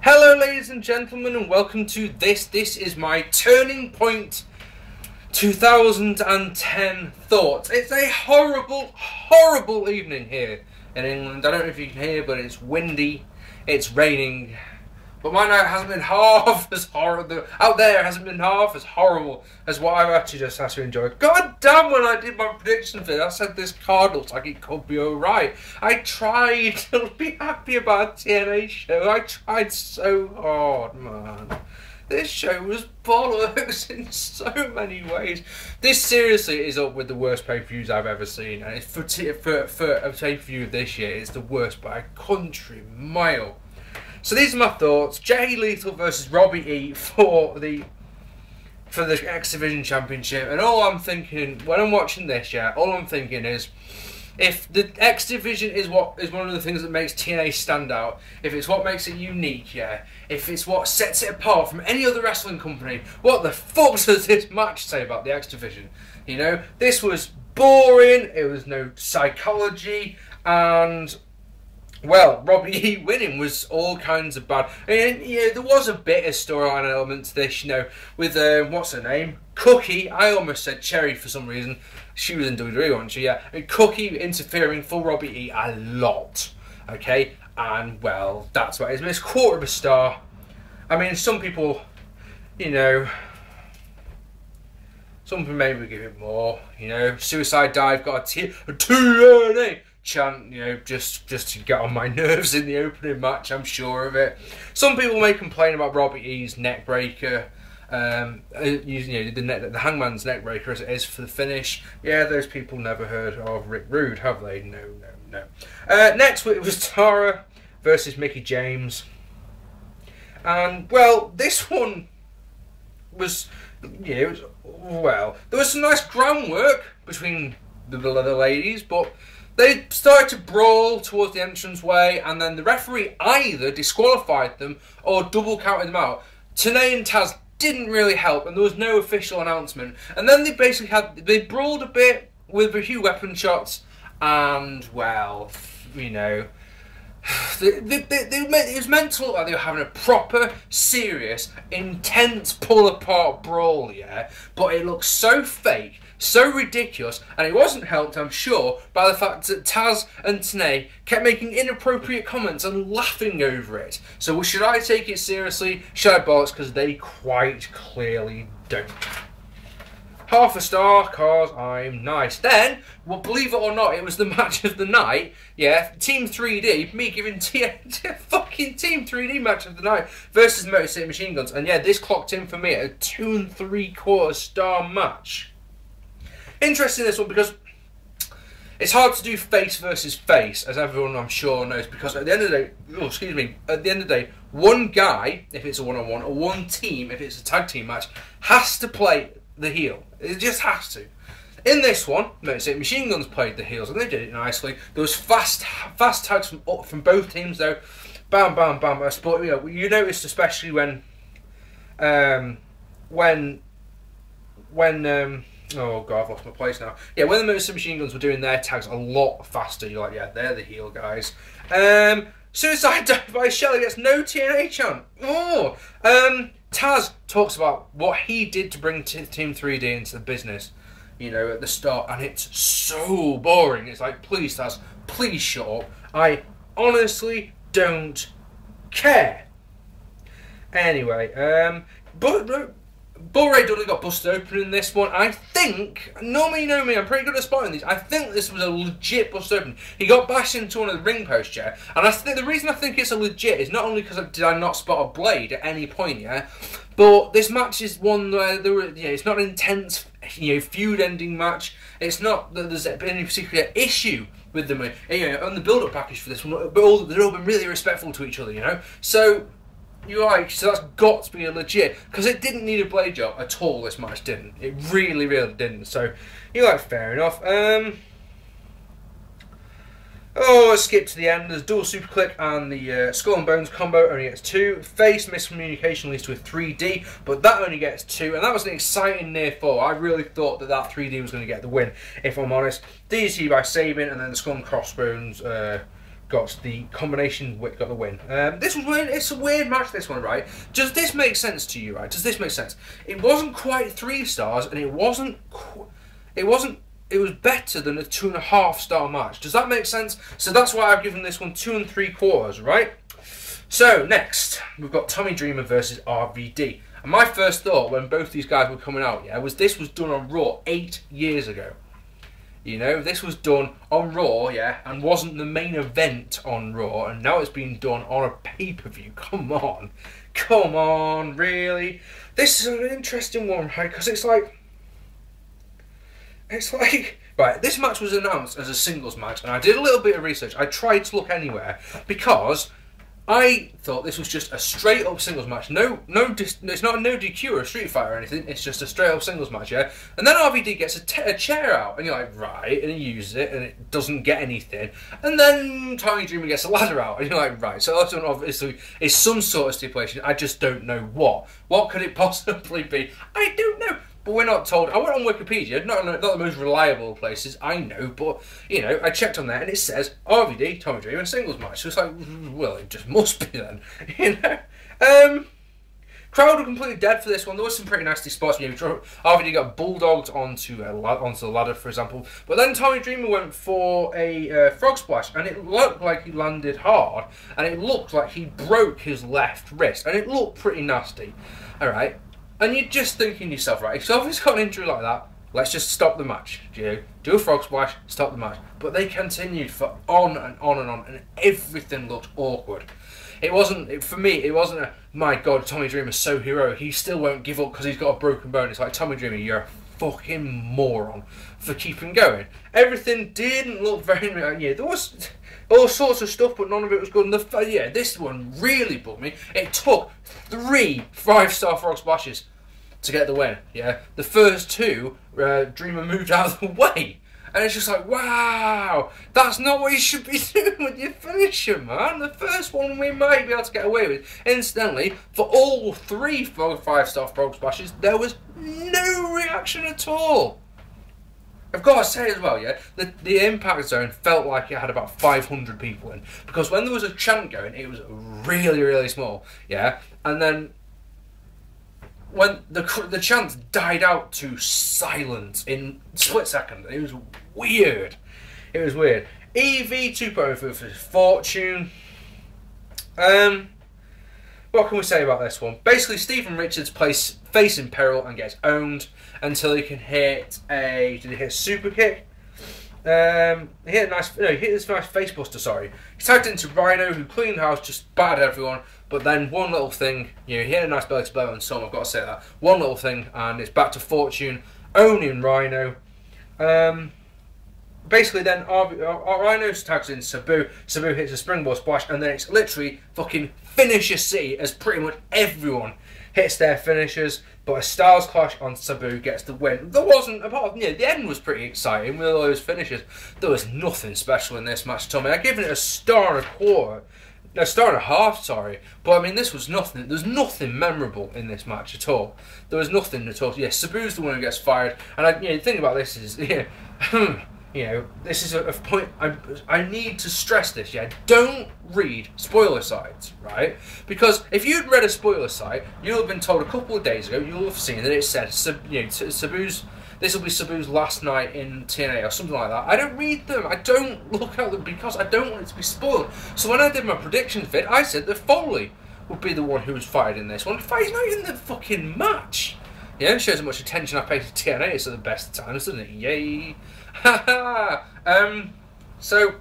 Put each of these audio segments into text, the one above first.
Hello ladies and gentlemen, and welcome to this. This is my Turning Point 2010 thoughts. It's a horrible, horrible evening here in England. I don't know if you can hear, but it's windy, it's raining. But my night hasn't been half as horrible. Out there hasn't been half as horrible as what I've actually just had to enjoy. God damn, when I did my prediction for it, I said this card looks like it could be alright. I tried to be happy about a TNA show. I tried so hard, man. This show was bollocks in so many ways. This seriously is up with the worst pay-per-views I've ever seen. And for a pay-per-view of this year, it's the worst by a country mile. So these are my thoughts. Lethal Vs Robbie E for the X Division Championship, and all I'm thinking when I'm watching this, all I'm thinking is, if the X Division is one of the things that makes TNA stand out, if it's what makes it unique, if it's what sets it apart from any other wrestling company, what the fuck does this match say about the X Division? You know, this was boring. It was no psychology, and well, Robbie E winning was all kinds of bad. And there was a bit of storyline element to this, with what's her name? Cookie. I almost said Cherry for some reason. She was in WWE, wasn't she? Yeah. And Cookie interfering for Robbie E a lot. Okay? And well, that's what it is. I mean, it's quarter of a star. I mean, some people, some people maybe give it more. Suicide Dive got a TNA chant, just to get on my nerves in the opening match. I'm sure of it. Some people may complain about Robbie E's neck breaker, using the Hangman's neck breaker as it is for the finish. Yeah, those people never heard of Rick Rude, have they? No. Next it was Tara versus Mickie James, and well, this one was, there was some nice groundwork between the ladies, but they started to brawl towards the entranceway, and then the referee either disqualified them or double counted them out. Tenay and Taz didn't really help, and there was no official announcement. And then they brawled a bit with a few weapon shots, and well, it was meant to look like they were having a proper, serious, intense pull-apart brawl, but it looked so fake, so ridiculous, and it wasn't helped, I'm sure, by the fact that Taz and Tenay kept making inappropriate comments and laughing over it. So should I take it seriously? Should I bollocks? Because they quite clearly don't. Half a star, cause I'm nice. Then, well, believe it or not, it was the match of the night. Yeah, Team 3D, me giving fucking Team 3D match of the night versus Motor City Machine Guns. And yeah, this clocked in for me at a 2 3/4 star match. Interesting, this one, because it's hard to do face versus face, as everyone I'm sure knows, because at the end of the day, one guy, if it's a one-on-one, or one team, if it's a tag team match, has to play the heel. It just has to. In this one, Motor City Machine Guns played the heels, and they did it nicely. There was fast tags from both teams, though. Bam, bam, bam. But you noticed especially when oh god, I've lost my place now. Yeah, when the Motor City Machine Guns were doing their tags a lot faster, you're like, yeah, they're the heel guys. Suicide Dive by Shelley gets no TNA chant. Oh, Taz talks about what he did to bring Team 3D into the business, at the start, and it's so boring. It's like, please Taz, please shut up. I honestly don't care. Anyway, Bull Ray Dudley got busted open in this one. I think, normally you know me, I'm pretty good at spotting these. I think this was a legit bust open. He got bashed into one of the ring posts, and I think the reason I think it's a legit is not only because did I not spot a blade at any point, but this match is one where it's not an intense, feud-ending match. It's not that there's been any particular issue with them, on the build-up package for this one, but they've all been really respectful to each other, so. So that's got to be a legit, because it didn't need a blade job at all. This match didn't. It really, really didn't. So fair enough. Let's skip to the end. There's dual super click, and the skull and bones combo only gets 2. Face miscommunication leads to a 3D, but that only gets 2, and that was an exciting near fall. I really thought that 3D was going to get the win, if I'm honest. DDT by Sabin, and then the skull and crossbones got the combination, got the win. This was weird. It's a weird match, this one, right? Does this make sense to you, right? Does this make sense? It wasn't quite 3 stars, and it was better than a 2.5-star match. Does that make sense? So that's why I've given this one 2 3/4, right? So next, we've got Tommy Dreamer versus RVD. And my first thought when both these guys were coming out, yeah, was this was done on Raw 8 years ago. You know, this was done on Raw, yeah, and wasn't the main event on Raw, and now it's been done on a pay-per-view. Come on, really? This is an interesting one, right? Because it's like, right, this match was announced as a singles match, and I did a little bit of research. I tried to look anywhere, because I thought this was just a straight up singles match. It's not a no DQ or a Street Fight or anything. It's just a straight up singles match, yeah. And then RVD gets a chair out, and you're like, right, and he uses it, and it doesn't get anything. And then Tommy Dreamer gets a ladder out, and you're like, right. So that's obviously is some sort of stipulation. I just don't know what. What could it possibly be? I don't know. But we're not told. I went on Wikipedia, not the most reliable places, I know, but, you know, I checked on there and it says RVD, Tommy Dreamer, singles match. So it's like, well, it just must be then, you know. Crowd were completely dead for this one. There was some pretty nasty spots. You know, RVD got bulldogged onto the ladder, for example. But then Tommy Dreamer went for a frog splash, and it looked like he landed hard, and it looked like he broke his left wrist, and it looked pretty nasty. All right. And you're just thinking yourself, right, if somebody's got an injury like that, let's just stop the match. You know, do a frog splash, stop the match. But they continued for on and on and on, and everything looked awkward. It wasn't, for me, it wasn't a, my God, Tommy Dreamer's so heroic, he still won't give up because he's got a broken bone. It's like, Tommy Dreamer, you're a fucking moron for keeping going. Everything didn't look very, yeah, there was all sorts of stuff, but none of it was good. And yeah, this one really bugged me. It took 3 5-star frog splashes to get the win. Yeah, the first 2, Dreamer moved out of the way, and it's just like, wow, that's not what you should be doing with your finisher, man. The first one we might be able to get away with. Incidentally, for all 3 5-star frog splashes, there was no reaction at all. I've got to say as well, yeah, the Impact Zone felt like it had about 500 people in. Because when there was a chant going, it was really, really small, yeah? And then when the chant died out to silence in a split second, it was weird. It was weird. EV2.0 Vs Fourtune. What can we say about this one? Basically, Stephen Richards plays face in peril and gets owned until he can hit a... Did he hit a super kick? He hit a nice... No, he hit this nice face buster, sorry. He tagged into Rhino, who cleaned house, just battered everyone. But then one little thing, you know, he hit a nice belly to belly on some, I've got to say that. One little thing, and it's back to Fourtune owning Rhino. Basically then Rhino tags in Sabu. Sabu hits a springboard splash, and then it's literally fucking finisher C as pretty much everyone hits their finishers. But a Styles Clash on Sabu gets the win. There wasn't, apart from, yeah, the end was pretty exciting with all those finishes. There was nothing special in this match, Tommy. I've given it a 1.25 stars. No, 1.5 stars, sorry. But I mean, this was nothing. There's nothing memorable in this match at all. There was nothing at all. Yeah, Sabu's the one who gets fired. And the thing about this is, yeah, you know, this is a point. I need to stress this. Yeah, don't read spoiler sites, right? Because if you'd read a spoiler site, you'll have been told a couple of days ago. You'll have seen that it said, you know, Sabu's. This will be Sabu's last night in TNA or something like that. I don't read them. I don't look at them because I don't want it to be spoiled. So when I did my predictions vid, I said that Foley would be the one who was fired in this one. In fact, he's not even in the fucking match. Yeah, it shows how much attention I pay to TNA. It's at the best of times, doesn't it? Yay. So,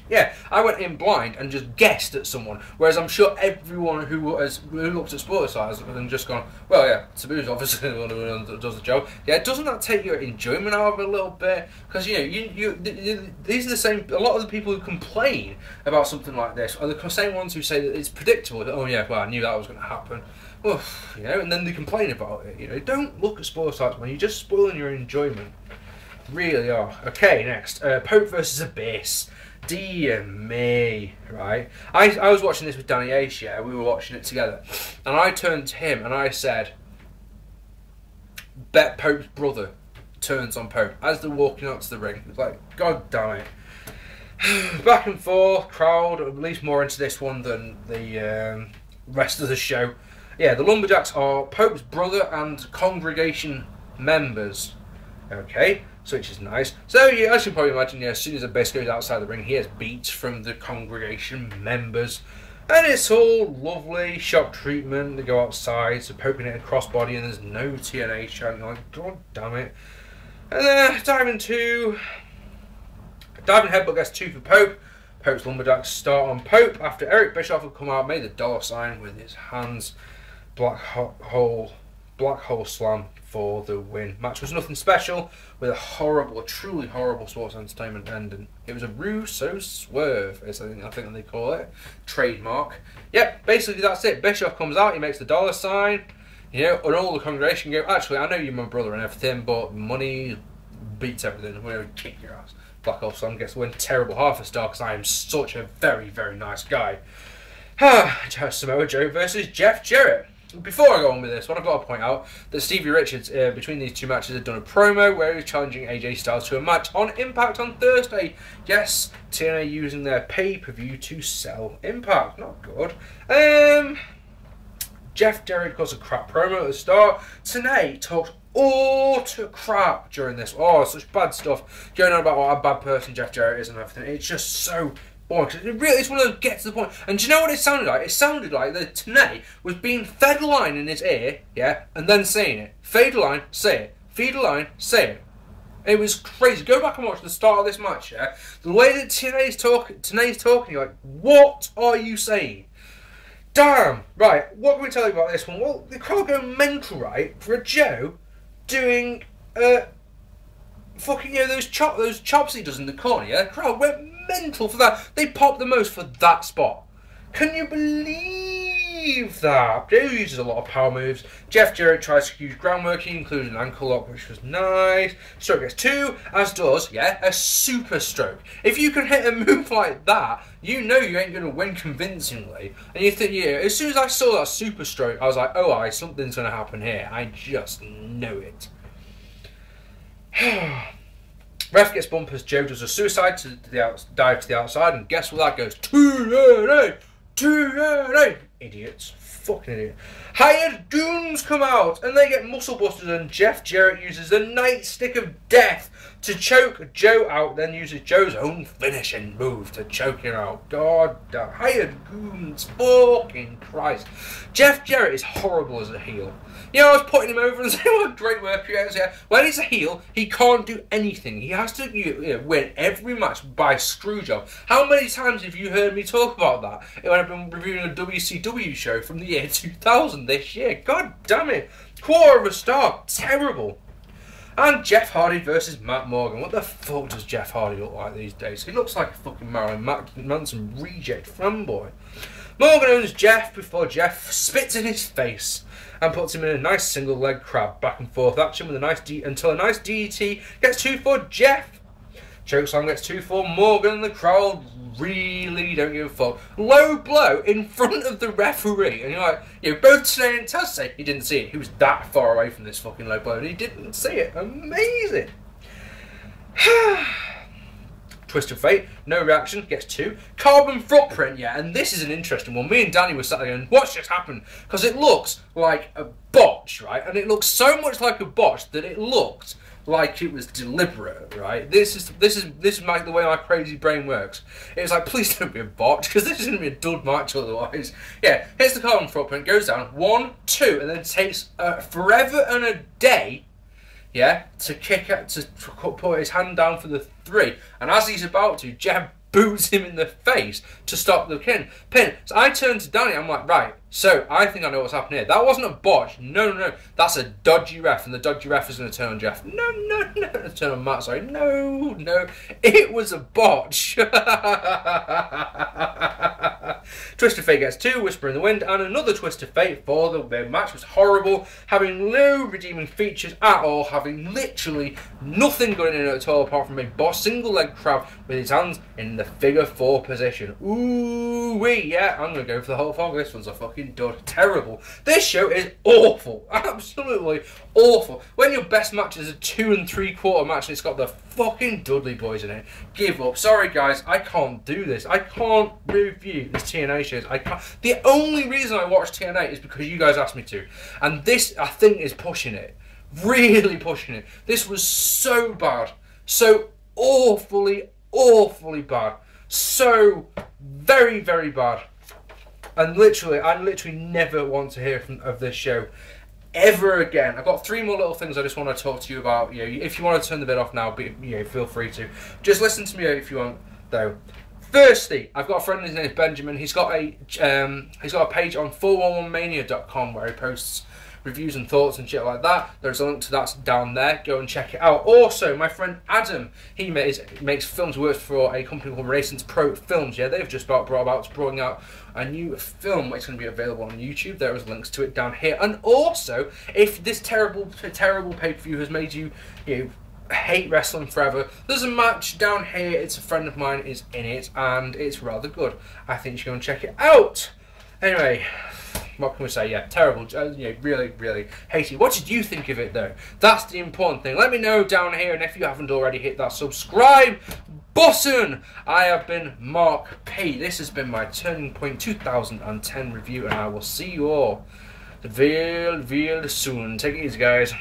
yeah, I went in blind and just guessed at someone, whereas I'm sure everyone who looked at spoiler sites and just gone, well, yeah, Sabu's obviously the one who does the job. Yeah, doesn't that take your enjoyment out of it a little bit? Because, you know, these are the same, a lot of the people who complain about something like this are the same ones who say that it's predictable. That, oh, yeah, well, I knew that was going to happen. Well, you know, and then they complain about it. You know, don't look at spoiler sites, man. You're just spoiling your enjoyment. Really are. Okay, next. Pope versus Abyss. Dear me, right? I was watching this with Danny Ace, yeah, we were watching it together. And I turned to him and I said, bet Pope's brother turns on Pope as they're walking out to the ring. It's like, God damn it. Back and forth, crowd, at least more into this one than the rest of the show. Yeah, the Lumberjacks are Pope's brother and congregation members. Okay, so which is nice. So yeah, as you can probably imagine, yeah, as soon as the bass goes outside the ring, he has beats from the congregation members. And it's all lovely, shock treatment. They go outside, so Pope can hit a crossbody and there's no TNA chanting. Like, God damn it. And then diving headbutt gets 2 for Pope. Pope's Lumberjacks start on Pope after Eric Bischoff had come out, made the dollar sign with his hands. Black hole slam for the win. Match was nothing special, with a truly horrible sports entertainment ending. It was a Russo swerve, as I think they call it. Trademark. Yep, basically that's it. Bischoff comes out, he makes the dollar sign, you know, and all the congregation go, actually, I know you're my brother and everything, but money beats everything. We're going to kick your ass. Black hole slam gets the win. Terrible half a star, because I am such a very, very nice guy. Samoa Joe versus Jeff Jarrett. Before I go on with this, what I've got to point out that Stevie Richards, between these two matches, had done a promo where he was challenging AJ Styles to a match on Impact on Thursday. Yes, TNA using their pay-per-view to sell Impact. Not good. Jeff Jarrett got a crap promo at the start. TNA talked all to crap during this. Oh, such bad stuff going on about what a bad person Jeff Jarrett is and everything. It's just so boring. It really is one of those get to the point. And do you know what it sounded like? It sounded like the TNA was being fed a line in his ear, yeah, and then saying it. Fade a line, say it. Feed a line, say it. It was crazy. Go back and watch the start of this match, yeah. The way that TNA's talking, you're like, what are you saying? Damn! Right, what can we tell you about this one? Well, the crowd go mental, right, for a Joe doing, fucking, you know, those chops he does in the corner, yeah? The crowd went mental for that. They popped the most for that spot. Can you believe that? Joe uses a lot of power moves. Jeff Jarrett tries to use groundwork, including an ankle lock, which was nice. Stroke gets 2, as does, yeah, a super stroke. If you can hit a move like that, you know you ain't going to win convincingly. And you think, yeah, as soon as I saw that super stroke, I was like, oh, something's going to happen here. I just know it. Ref gets bumped as Joe does a suicide to dive to the outside, and guess what that goes? TNA! TNA! Idiots. Fucking idiot. Hired goons come out, and they get muscle busters, and Jeff Jarrett uses the nightstick of death to choke Joe out, then uses Joe's own finishing move to choke him out. God damn. Hired goons. Fucking Christ. Jeff Jarrett is horrible as a heel. You know, I was putting him over and saying what great work he has here. When he's a heel, he can't do anything. He has to win every match by screwjob. How many times have you heard me talk about that when I've been reviewing a WCW show from the year 2000 this year? God damn it. Quarter of a star. Terrible. And Jeff Hardy versus Matt Morgan. What the fuck does Jeff Hardy look like these days? He looks like a fucking Marilyn Manson reject fanboy. Morgan owns Jeff before Jeff spits in his face and puts him in a nice single leg crab back and forth action with a nice until a nice DDT gets 2 for Jeff. Chokeslam gets 2 for Morgan, and the crowd really don't give a fuck. Low blow in front of the referee, and you're like, both TNA and Taz say he didn't see it. He was that far away from this fucking low blow, and he didn't see it. Amazing. Twist of Fate, no reaction, gets 2. Carbon footprint, yeah, and this is an interesting one. Me and Danny were sat there going, what's just happened? Because it looks like a botch, right? And it looks so much like a botch that it looked like it was deliberate, right? This is the way my crazy brain works. It was like, please don't be a botch, because this is going to be a dud match otherwise. Yeah, hits the carbon footprint, goes down, 1, 2, and then takes forever and a day, yeah, to put his hand down for the 3. And as he's about to, Jeff boots him in the face to stop the pin. So I turn to Danny, I'm like, right, so I think I know what's happening here. That wasn't a botch. No. That's a dodgy ref, and the dodgy ref is going to turn on Jeff. No. Turn on Matt, sorry. No. It was a botch. Twist of Fate gets 2, Whisper in the Wind, and another Twist of Fate for the match was horrible, having no redeeming features at all, having literally nothing going in at all apart from a single leg crab with his hands in the figure 4 position. Ooh-wee, yeah, I'm going to go for the whole fog. This one's a fucking fucking dud. Terrible. This show is awful. Absolutely awful. When your best match is a 2 3/4 match and it's got the fucking Dudley Boys in it, give up. Sorry guys, I can't do this. I can't review these TNA shows. I can't. The only reason I watch TNA is because you guys asked me to. And this, I think, is pushing it. Really pushing it. This was so bad. So awfully bad. So very bad. And I literally never want to hear of this show ever again. I've got 3 more little things I just want to talk to you about. You know, if you want to turn the bit off now, feel free to. Just listen to me if you want, though. Firstly, I've got a friend, his name is Benjamin. He's got a page on 411mania.com where he posts reviews and thoughts and shit like that. There's a link to that down there. Go and check it out. Also, my friend Adam, he makes films, works for a company called Racing's Pro Films. Yeah, they've just brought out a new film. It's going to be available on YouTube. There is links to it down here. And also, if this terrible pay-per-view has made you hate wrestling forever, there's a match down here. It's a friend of mine is in it, and it's rather good. I think you should go and check it out. Anyway, what can we say? Yeah, terrible. Really hate it. What did you think of it, though? That's the important thing. Let me know down here, and if you haven't already, hit that subscribe button. I have been Mark P. This has been my Turning Point 2010 review, and I will see you all real soon. Take it easy, guys.